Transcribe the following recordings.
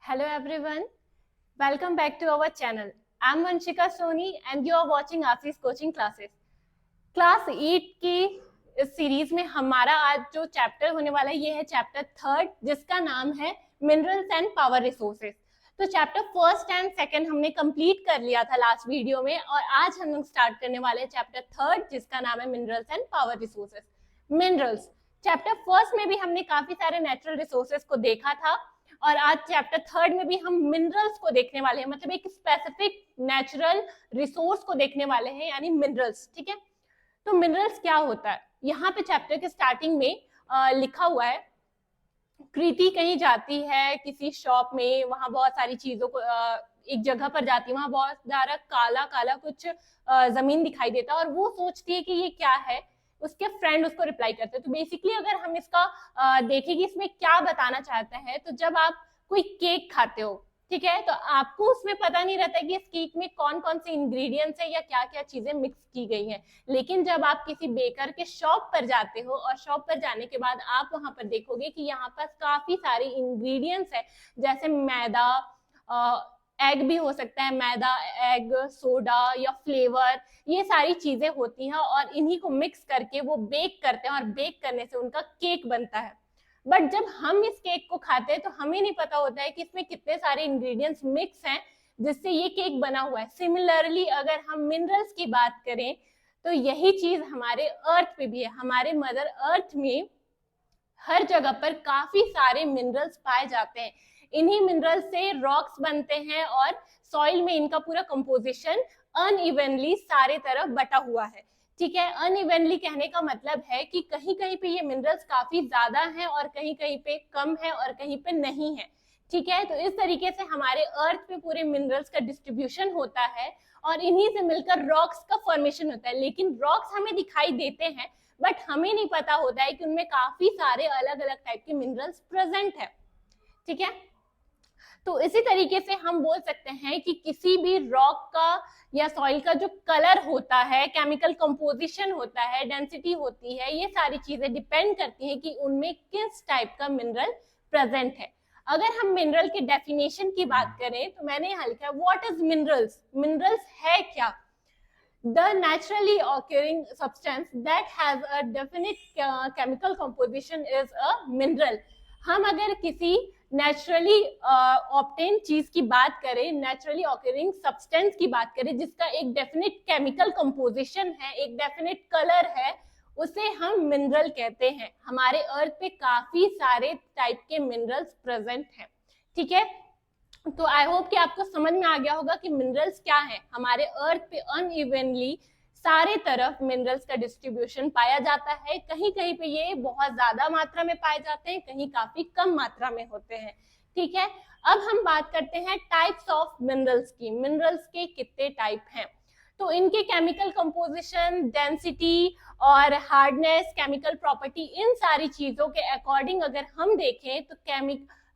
Hello everyone, welcome back to our channel. I'm Vanshika Soni and you are watching Asi's coaching classes. Class 8 की इस series में हमारा आज जो chapter होने वाला है ये है चैप्टर 3 जिसका नाम है मिनरल्स एंड पावर रिसोर्सेज। तो चैप्टर 1 एंड 2 हमने कंप्लीट कर लिया था लास्ट वीडियो में और आज हम लोग स्टार्ट करने वाले हैं चैप्टर 3 जिसका नाम है minerals and power resources. Minerals chapter 1 में भी हमने काफी सारे नेचुरल रिसोर्सेज को देखा था और आज चैप्टर 3 में भी हम मिनरल्स को देखने वाले हैं, मतलब एक स्पेसिफिक नेचुरल रिसोर्स को देखने वाले हैं यानी मिनरल्स। ठीक है, तो मिनरल्स क्या होता है? यहाँ पे चैप्टर के स्टार्टिंग में लिखा हुआ है, कृति कहीं जाती है किसी शॉप में, वहां बहुत सारी चीजों को एक जगह पर जाती है, वहां बहुत सारा काला काला कुछ जमीन दिखाई देता है और वो सोचती है कि ये क्या है। उसके फ्रेंड उसको रिप्लाई करते हैं। तो बेसिकली अगर हम इसका देखें कि इसमें क्या बताना चाहता है, तो जब आप कोई केक खाते हो, ठीक है, तो आपको उसमें पता नहीं रहता कि इस केक में कौन कौन से इंग्रेडिएंट्स है या क्या क्या चीजें मिक्स की गई हैं। लेकिन जब आप किसी बेकर के शॉप पर जाते हो और शॉप पर जाने के बाद आप वहां पर देखोगे कि यहाँ पर काफी सारे इंग्रेडिएंट्स है, जैसे मैदा, एग भी हो सकता है, मैदा, एग, सोडा या फ्लेवर, ये सारी चीजें होती हैं और इन्हीं को मिक्स करके वो बेक करते हैं और बेक करने से उनका केक बनता है। बट जब हम इस केक को खाते हैं तो हमें नहीं पता होता है कि इसमें कितने सारे इंग्रेडिएंट्स मिक्स हैं जिससे ये केक बना हुआ है। सिमिलरली अगर हम मिनरल्स की बात करें तो यही चीज हमारे अर्थ पे भी है। हमारे मदर अर्थ में हर जगह पर काफी सारे मिनरल्स पाए जाते हैं। इन्हीं मिनरल्स से रॉक्स बनते हैं और सॉइल में इनका पूरा कंपोजिशन अनइवनली सारे तरफ बटा हुआ है। ठीक है, अनइवनली कहने का मतलब है कि कहीं कहीं पे ये मिनरल्स काफी ज्यादा हैं और कहीं कहीं पे कम है और कहीं पे नहीं है। ठीक है, तो इस तरीके से हमारे अर्थ पे पूरे मिनरल्स का डिस्ट्रीब्यूशन होता है और इन्हीं से मिलकर रॉक्स का फॉर्मेशन होता है। लेकिन रॉक्स हमें दिखाई देते हैं बट हमें नहीं पता होता है कि उनमें काफी सारे अलग अलग टाइप के मिनरल्स प्रेजेंट है। ठीक है, तो इसी तरीके से हम बोल सकते हैं कि किसी भी रॉक का या सॉइल का जो कलर होता है, केमिकल कंपोजिशन होता है, डेंसिटी होती है, ये सारी चीजें डिपेंड करती हैं कि उनमें किस टाइप का मिनरल प्रेजेंट है। अगर हम मिनरल के डेफिनेशन की बात करें तो मैंने यहाँ लिखा है व्हाट इज मिनरल्स। मिनरल्स है क्या? The naturally occurring substance that has a definite chemical composition is a mineral. हम अगर किसी नेचुरली ऑब्टेन चीज की बात करें, नेचुरली ऑकरिंग सब्सटेंस की बात करें जिसका एक डेफिनेट केमिकल कंपोजिशन है, एक डेफिनेट कलर है, उसे हम मिनरल कहते हैं। हमारे अर्थ पे काफी सारे टाइप के मिनरल्स प्रेजेंट हैं। ठीक है, तो आई होप कि आपको समझ में आ गया होगा कि मिनरल्स क्या है। हमारे अर्थ पे अनइवनली सारे तरफ मिनरल्स का डिस्ट्रीब्यूशन पाया जाता है। कहीं कहीं पे ये बहुत ज्यादा मात्रा में पाए जाते हैं, कहीं काफी कम मात्रा में होते हैं। ठीक है, अब हम बात करते हैं टाइप्स ऑफ मिनरल्स की। मिनरल्स के कितने टाइप हैं? तो इनके केमिकल कंपोजिशन, डेंसिटी और हार्डनेस, केमिकल प्रॉपर्टी, इन सारी चीजों के अकॉर्डिंग अगर हम देखें तो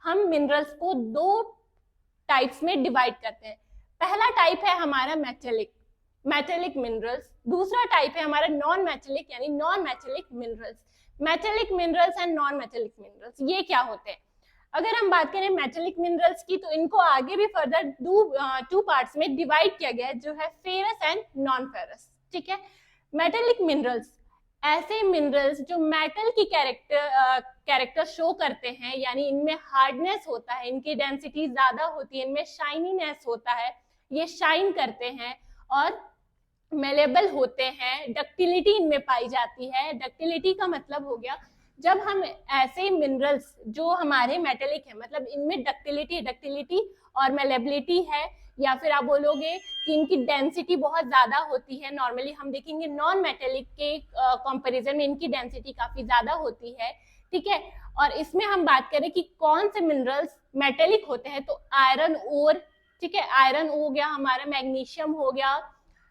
हम मिनरल्स को दो टाइप्स में डिवाइड करते हैं। पहला टाइप है हमारा मेटेलिक मिनरल्स, दूसरा टाइप है हमारा नॉन मेटेलिक यानी non metallic minerals. Metallic minerals and non metallic minerals ये क्या होते हैं? अगर हम बात करें मेटेलिक मिनरल्स की तो इनको आगे भी फर्दर टू पार्ट्स में डिवाइड किया गया है, जो है फेरस एंड नॉन फेरस। ठीक है, मेटेलिक मिनरल्स ऐसे मिनरल्स जो मेटल की कैरेक्टर शो करते हैं, यानी इनमें हार्डनेस होता है, इनकी डेंसिटी ज्यादा होती है, इनमें शाइनीनेस होता है, ये शाइन करते हैं और मेलेबल होते हैं, डक्टिलिटी इनमें पाई जाती है। डक्टिलिटी का मतलब हो गया जब हम ऐसे मिनरल्स जो हमारे मेटेलिक है, मतलब इनमें डक्टिलिटी और मेलेबिलिटी है, या फिर आप बोलोगे कि इनकी डेंसिटी बहुत ज्यादा होती है। नॉर्मली हम देखेंगे नॉन मेटेलिक के कंपैरिजन में इनकी डेंसिटी काफी ज्यादा होती है। ठीक है, और इसमें हम बात करें कि कौन से मिनरल्स मेटेलिक होते हैं तो आयरन ओर, ठीक है, आयरन हो गया हमारा, मैग्नीशियम हो गया,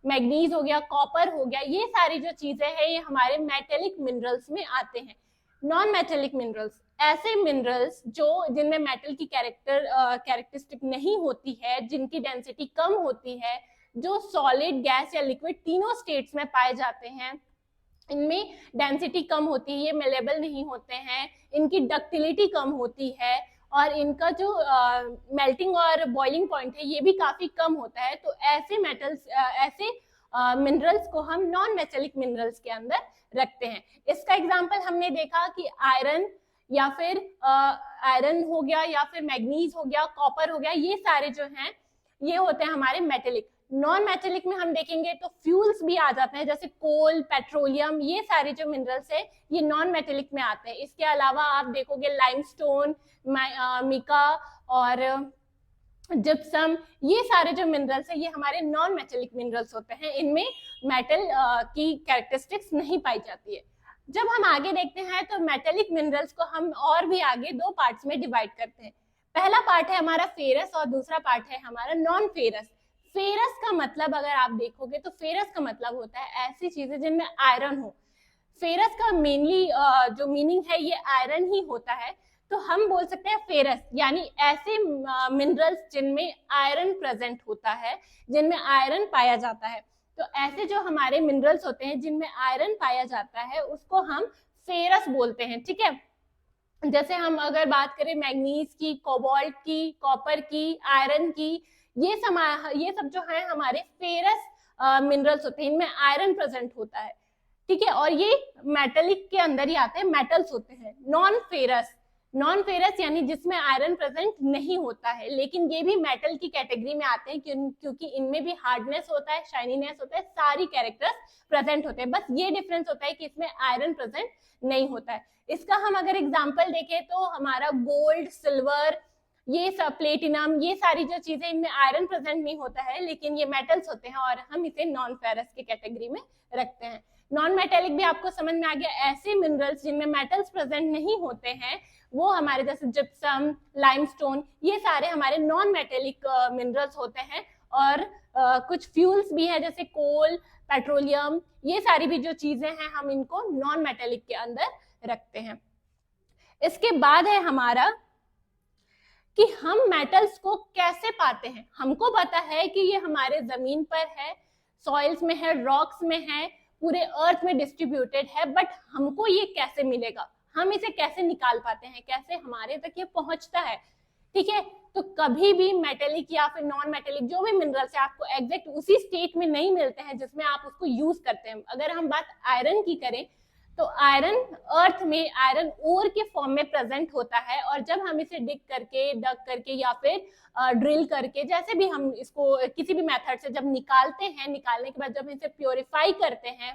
मैग्नीज हो गया, कॉपर हो गया, ये सारी जो चीजें हैं ये हमारे मेटेलिक मिनरल्स में आते हैं। नॉन मेटेलिक मिनरल्स ऐसे मिनरल्स जो जिनमें मेटल की कैरेक्टरिस्टिक नहीं होती है, जिनकी डेंसिटी कम होती है, जो सॉलिड, गैस या लिक्विड तीनों स्टेट्स में पाए जाते हैं। इनमें डेंसिटी कम होती है, ये मेलेबल नहीं होते हैं, इनकी डक्टिलिटी कम होती है और इनका जो मेल्टिंग और बॉइलिंग पॉइंट है ये भी काफी कम होता है। तो ऐसे मेटल्स ऐसे मिनरल्स को हम नॉन मेटेलिक मिनरल्स के अंदर रखते हैं। इसका एग्जांपल हमने देखा कि आयरन या फिर आयरन हो गया या फिर मैग्नीज हो गया, कॉपर हो गया, ये सारे जो हैं ये होते हैं हमारे मेटेलिक। नॉन मेटेलिक में हम देखेंगे तो फ्यूल्स भी आ जाते हैं, जैसे कोल, पेट्रोलियम, ये सारे जो मिनरल्स है ये नॉन मेटेलिक में आते हैं। इसके अलावा आप देखोगे लाइमस्टोन, मिका और जिप्सम, ये सारे जो मिनरल्स है ये हमारे नॉन मेटेलिक मिनरल्स होते हैं, इनमें मेटल की कैरेक्टरिस्टिक्स नहीं पाई जाती है। जब हम आगे देखते हैं तो मेटेलिक मिनरल्स को हम और भी आगे दो पार्ट्स में डिवाइड करते हैं। पहला पार्ट है हमारा फेरस और दूसरा पार्ट है हमारा नॉन फेरस। फेरस का मतलब अगर आप देखोगे तो फेरस का मतलब होता है ऐसी चीजें जिनमें आयरन हो। फेरस का मेनली जो मीनिंग है ये आयरन ही होता है। तो हम बोल सकते हैं फेरस यानी ऐसे मिनरल्स जिनमें आयरन प्रेजेंट होता है, जिनमें आयरन पाया जाता है। तो ऐसे जो हमारे मिनरल्स होते हैं जिनमें आयरन पाया जाता है उसको हम फेरस बोलते हैं, ठीक है। जैसे हम अगर बात करें मैग्नीज की, कोबाल्ट की, कॉपर की, आयरन की, ये सब जो है हमारे फेरस मिनरल्स होते हैं, इनमें आयरन प्रेजेंट होता है, ठीक है। और ये मेटेलिक के अंदर ही आते हैं, मेटल्स होते हैं। नॉन फेरस यानी जिसमें आयरन प्रेजेंट नहीं होता है, लेकिन ये भी मेटल की कैटेगरी में आते हैं क्योंकि इनमें भी हार्डनेस होता है, शाइनीनेस होता है, सारी कैरेक्टर्स प्रेजेंट होते हैं। बस ये डिफरेंस होता है कि इसमें आयरन प्रेजेंट नहीं होता है। इसका हम अगर एग्जांपल देखें तो हमारा गोल्ड, सिल्वर, ये सब, प्लेटिनम, ये सारी जो चीजें, इनमें आयरन प्रेजेंट नहीं होता है लेकिन ये मेटल्स होते हैं और हम इसे नॉन फेरस की कैटेगरी में रखते हैं। नॉन मेटेलिक भी आपको समझ में आ गया। ऐसे मिनरल्स जिनमें मेटल्स प्रेजेंट नहीं होते हैं वो हमारे जैसे जिप्सम, लाइमस्टोन, ये सारे हमारे नॉन मेटेलिक मिनरल्स होते हैं। और कुछ फ्यूल्स भी है जैसे कोल, पेट्रोलियम, ये सारी भी जो चीजें हैं हम इनको नॉन मेटेलिक के अंदर रखते हैं। इसके बाद है हमारा कि हम मेटल्स को कैसे पाते हैं। हमको पता है कि ये हमारे जमीन पर है, सॉइल्स में है, रॉक्स में है, पूरे अर्थ में डिस्ट्रीब्यूटेड है, बट हमको ये कैसे मिलेगा, हम इसे कैसे निकाल पाते हैं, कैसे हमारे तक ये पहुंचता है, ठीक है। तो कभी भी मेटेलिक या फिर नॉन मेटेलिक जो भी मिनरल्स है आपको एग्जैक्ट उसी स्टेट में नहीं मिलते हैं जिसमें आप उसको यूज करते हैं। अगर हम बात आयरन की करें तो आयरन अर्थ में आयरन ओर के फॉर्म में प्रेजेंट होता है, और जब हम इसे डग करके या फिर ड्रिल करके, जैसे भी हम इसको किसी भी मेथड से जब निकालते हैं, निकालने के बाद जब इसे प्योरीफाई करते हैं,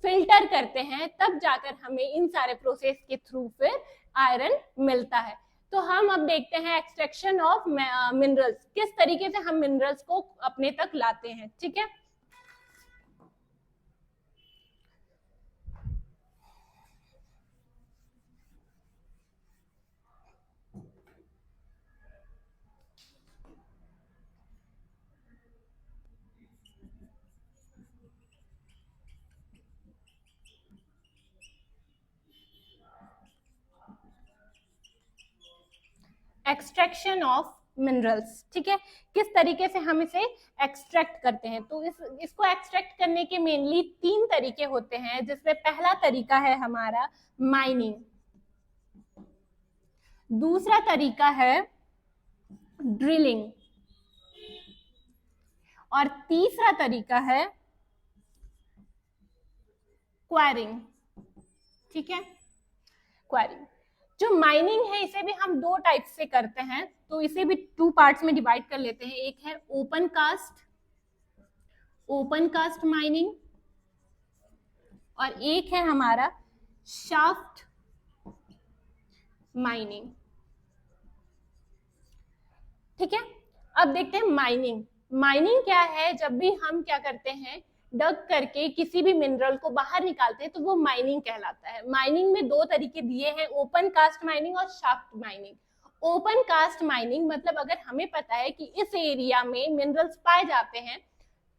फिल्टर करते हैं, तब जाकर हमें इन सारे प्रोसेस के थ्रू फिर आयरन मिलता है। तो हम अब देखते हैं एक्सट्रैक्शन ऑफ मिनरल्स, किस तरीके से हम मिनरल्स को अपने तक लाते हैं, ठीक है। एक्सट्रैक्शन ऑफ मिनरल्स, ठीक है, किस तरीके से हम इसे एक्सट्रैक्ट करते हैं। तो इसको एक्सट्रैक्ट करने के मेनली 3 तरीके होते हैं, जिसमें पहला तरीका है हमारा माइनिंग, दूसरा तरीका है ड्रिलिंग और तीसरा तरीका है क्वारिंग, ठीक है। क्वारिंग, जो माइनिंग है इसे भी हम 2 टाइप से करते हैं, तो इसे भी 2 पार्ट्स में डिवाइड कर लेते हैं। एक है ओपन कास्ट माइनिंग और एक है हमारा शाफ्ट माइनिंग, ठीक है। अब देखते हैं माइनिंग क्या है। जब भी हम क्या करते हैं, डग करके किसी भी मिनरल को बाहर निकालते हैं तो वो माइनिंग कहलाता है। माइनिंग में 2 तरीके दिए हैं, ओपन कास्ट माइनिंग और shaft mining. Open cast mining मतलब अगर हमें पता है कि इस एरिया में मिनरल्स पाए जाते हैं,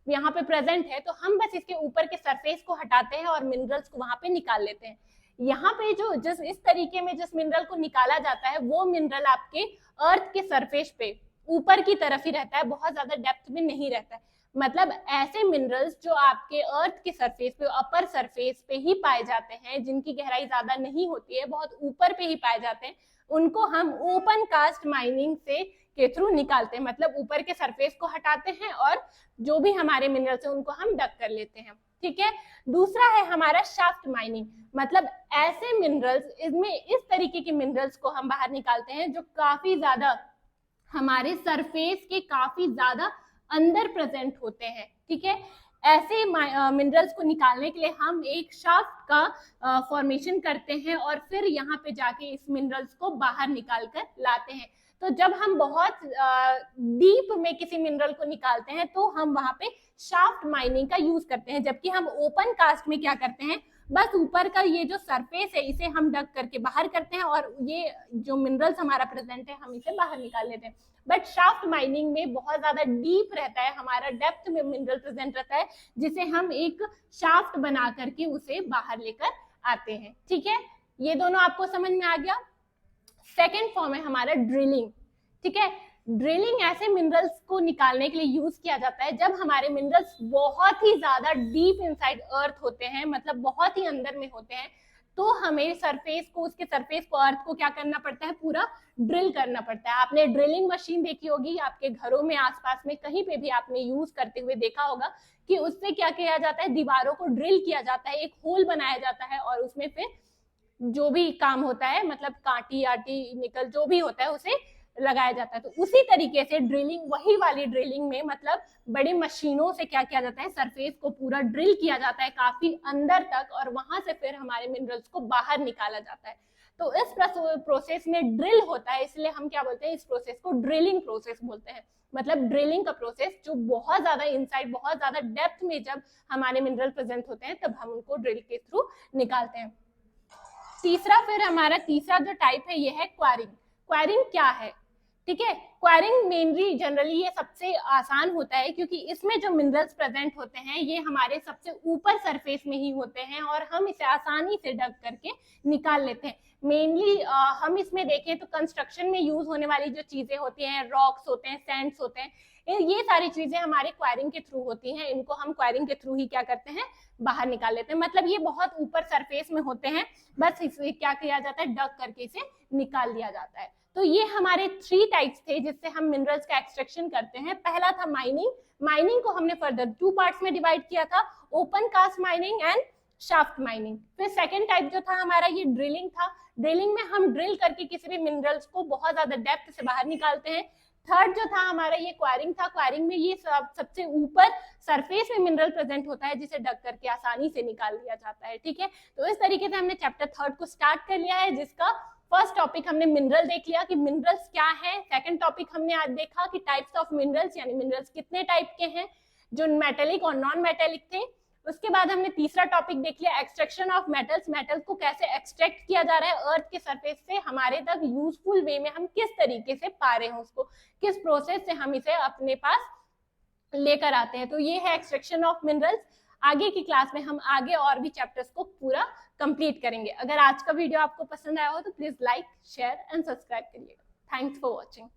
यहाँ पे प्रेजेंट है, तो हम बस इसके ऊपर के सरफेस को हटाते हैं और मिनरल्स को वहां पे निकाल लेते हैं। यहाँ पे जिस इस तरीके में जिस मिनरल को निकाला जाता है वो मिनरल आपके अर्थ के सरफेस पे ऊपर की तरफ ही रहता है, बहुत ज्यादा डेप्थ में नहीं रहता है। मतलब ऐसे मिनरल्स जो आपके अर्थ के सरफेस पे, अपर सरफेस पे ही पाए जाते हैं, जिनकी गहराई ज्यादा नहीं होती है, बहुत ऊपर पे ही पाए जाते हैं, उनको हम ओपन कास्ट माइनिंग से के थ्रू निकालते हैं, मतलब ऊपर के सरफेस को हटाते हैं और जो भी हमारे मिनरल्स है उनको हम डक कर लेते हैं, ठीक है। दूसरा है हमारा शाफ्ट माइनिंग, मतलब ऐसे मिनरल्स, इसमें इस तरीके के मिनरल्स को हम बाहर निकालते हैं जो काफी ज्यादा हमारे सरफेस के काफी ज्यादा अंदर प्रेजेंट होते हैं, ठीक है। ऐसे मिनरल्स को निकालने के लिए हम एक शाफ्ट का फॉर्मेशन करते हैं और फिर यहाँ पे जाके इस मिनरल्स को बाहर निकाल कर लाते हैं। तो जब हम बहुत डीप में किसी मिनरल को निकालते हैं तो हम वहां पे शाफ्ट माइनिंग का यूज करते हैं, जबकि हम ओपन कास्ट में क्या करते हैं, बस ऊपर का ये जो सरफेस है इसे हम डक करके बाहर करते हैं और ये जो मिनरल्स हमारा प्रेजेंट है हम इसे बाहर निकाल लेते हैं। बट शाफ्ट माइनिंग में बहुत ज्यादा डीप रहता है, हमारा डेप्थ में मिनरल प्रेजेंट रहता है, जिसे हम एक शाफ्ट बना करके उसे बाहर लेकर आते हैं, ठीक है। ये दोनों आपको समझ में आ गया। सेकेंड फॉर्म है हमारा ड्रिलिंग, ठीक है। ड्रिलिंग ऐसे मिनरल्स को निकालने के लिए यूज किया जाता है जब हमारे मिनरल्स बहुत ही ज्यादा डीप इनसाइड अर्थ होते हैं, मतलब बहुत ही अंदर में होते हैं, तो हमें सरफेस को, उसके सरफेस को, अर्थ को क्या करना पड़ता है, पूरा ड्रिल करना पड़ता है। आपने ड्रिलिंग मशीन देखी होगी, आपके घरों में आसपास में कहीं पे भी आपने यूज करते हुए देखा होगा कि उससे क्या किया जाता है, दीवारों को ड्रिल किया जाता है, एक होल बनाया जाता है और उसमें फिर जो भी काम होता है, मतलब कांटी आटी निकल जो भी होता है उसे लगाया जाता है। तो उसी तरीके से ड्रिलिंग, वही वाली ड्रिलिंग में मतलब बड़ी मशीनों से क्या किया जाता है, सरफेस को पूरा ड्रिल किया जाता है काफी अंदर तक और वहां से फिर हमारे मिनरल्स को बाहर निकाला जाता है। तो इस प्रोसेस में ड्रिल होता है, इसलिए हम क्या बोलते हैं, इस प्रोसेस को ड्रिलिंग प्रोसेस बोलते हैं। मतलब ड्रिलिंग का प्रोसेस जो बहुत ज्यादा इनसाइड, बहुत ज्यादा डेप्थ में जब हमारे मिनरल प्रेजेंट होते हैं तब हम उनको ड्रिल के थ्रू निकालते हैं। तीसरा, फिर हमारा तीसरा जो टाइप है ये है क्वारिंग। क्वारिंग क्या है, ठीक है। क्वारिंग मेनली जनरली ये सबसे आसान होता है क्योंकि इसमें जो मिनरल्स प्रेजेंट होते हैं ये हमारे सबसे ऊपर सरफेस में ही होते हैं और हम इसे आसानी से डग करके निकाल लेते हैं। मेनली हम इसमें देखें तो कंस्ट्रक्शन में यूज होने वाली जो चीजें होती हैं, रॉक्स होते हैं, सैंड्स होते हैं, ये सारी चीजें हमारे क्वारिंग के थ्रू होती हैं। इनको हम क्वारिंग के थ्रू ही क्या करते हैं, बाहर निकाल लेते हैं। मतलब ये बहुत ऊपर सरफेस में होते हैं, बस इसे क्या किया जाता है, डग करके इसे निकाल दिया जाता है। तो ये हमारे 3 टाइप्स थे जिससे हम मिनरल्स का एक्सट्रैक्शन करते हैं। पहला था माइनिंग। माइनिंग को हमने फर्दर 2 पार्ट्स में डिवाइड किया था, open cast mining and shaft mining. फिर सेकंड टाइप जो था हमारा ये ड्रिलिंग था। ड्रिलिंग में हम ड्रिल करके किसी भी मिनरल्स को बहुत ज्यादा डेप्थ से बाहर निकालते हैं। थर्ड जो था हमारा ये क्वारिंग था। क्वारिंग में ये सबसे ऊपर सरफेस में मिनरल प्रेजेंट होता है जिसे डग करके आसानी से निकाल दिया जाता है, ठीक है। तो इस तरीके से हमने चैप्टर 3 को स्टार्ट कर लिया है, जिसका फर्स्ट टॉपिक हमने मिनरल देख लिया कि मिनरल्स क्या है। सेकंड टॉपिक हमने आज देखा कि टाइप्स ऑफ मिनरल्स, यानी मिनरल्स कितने टाइप के हैं, जो मेटेलिक और नॉन मेटेलिक थे। उसके बाद हमने तीसरा टॉपिक देख लिया, एक्सट्रैक्शन ऑफ मेटल्स। मेटल्स को कैसे एक्सट्रैक्ट किया जा रहा है अर्थ के सरफेस से हमारे तक यूजफुल वे में, हम किस तरीके से पा रहे हैं उसको, किस प्रोसेस से हम इसे अपने पास लेकर आते हैं। तो ये है एक्सट्रैक्शन ऑफ मिनरल्स। आगे की क्लास में हम आगे और भी चैप्टर्स को पूरा कंप्लीट करेंगे। अगर आज का वीडियो आपको पसंद आया हो तो please like, share and subscribe करिएगा। Thanks for watching.